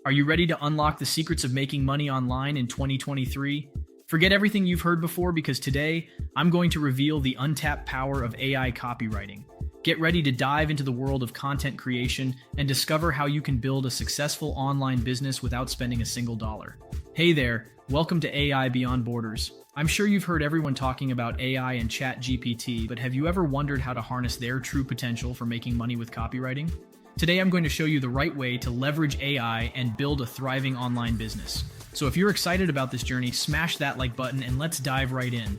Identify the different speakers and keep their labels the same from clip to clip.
Speaker 1: Are you ready to unlock the secrets of making money online in 2023? Forget everything you've heard before because today, I'm going to reveal the untapped power of AI copywriting. Get ready to dive into the world of content creation and discover how you can build a successful online business without spending a single dollar. Hey there, welcome to AI Beyond Borders. I'm sure you've heard everyone talking about AI and ChatGPT, but have you ever wondered how to harness their true potential for making money with copywriting? Today, I'm going to show you the right way to leverage AI and build a thriving online business. So if you're excited about this journey, smash that like button and let's dive right in.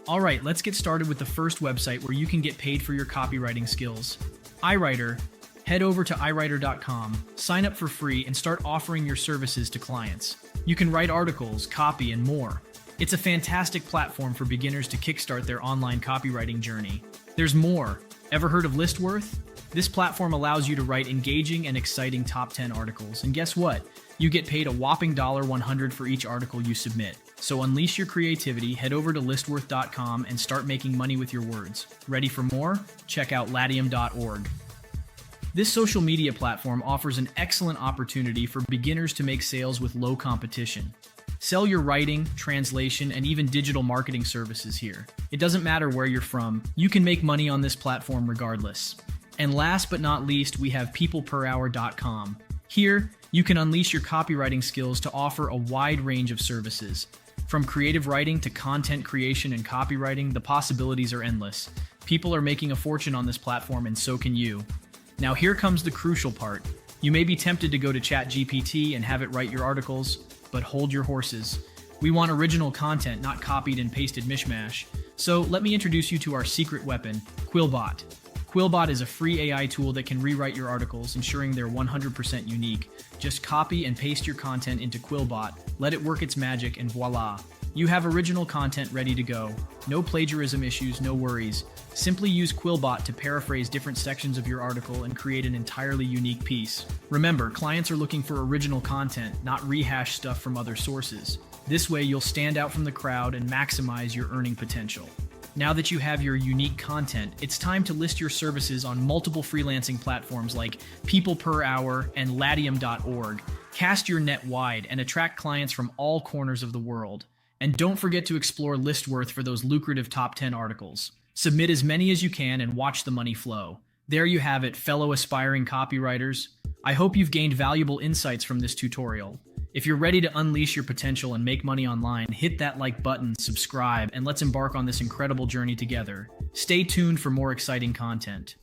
Speaker 1: All right, let's get started with the first website where you can get paid for your copywriting skills. iWriter. Head over to iWriter.com, sign up for free, and start offering your services to clients. You can write articles, copy, and more. It's a fantastic platform for beginners to kickstart their online copywriting journey. There's more. Ever heard of Listworth? This platform allows you to write engaging and exciting top 10 articles. And guess what? You get paid a whopping $100 for each article you submit. So unleash your creativity, head over to listworth.com and start making money with your words. Ready for more? Check out latium.org. This social media platform offers an excellent opportunity for beginners to make sales with low competition. Sell your writing, translation, and even digital marketing services here. It doesn't matter where you're from, you can make money on this platform regardless. And last but not least, we have PeoplePerHour.com. Here, you can unleash your copywriting skills to offer a wide range of services. From creative writing to content creation and copywriting, the possibilities are endless. People are making a fortune on this platform, and so can you. Now here comes the crucial part. You may be tempted to go to ChatGPT and have it write your articles, but hold your horses. We want original content, not copied and pasted mishmash. So let me introduce you to our secret weapon, QuillBot. QuillBot is a free AI tool that can rewrite your articles, ensuring they're 100% unique. Just copy and paste your content into QuillBot, let it work its magic, and voila! You have original content ready to go. No plagiarism issues, no worries. Simply use QuillBot to paraphrase different sections of your article and create an entirely unique piece. Remember, clients are looking for original content, not rehashed stuff from other sources. This way, you'll stand out from the crowd and maximize your earning potential. Now that you have your unique content, it's time to list your services on multiple freelancing platforms like PeoplePerHour and Latium.org. Cast your net wide and attract clients from all corners of the world. And don't forget to explore Listworth for those lucrative top 10 articles. Submit as many as you can and watch the money flow. There you have it, fellow aspiring copywriters. I hope you've gained valuable insights from this tutorial. If you're ready to unleash your potential and make money online, hit that like button, subscribe, and let's embark on this incredible journey together. Stay tuned for more exciting content.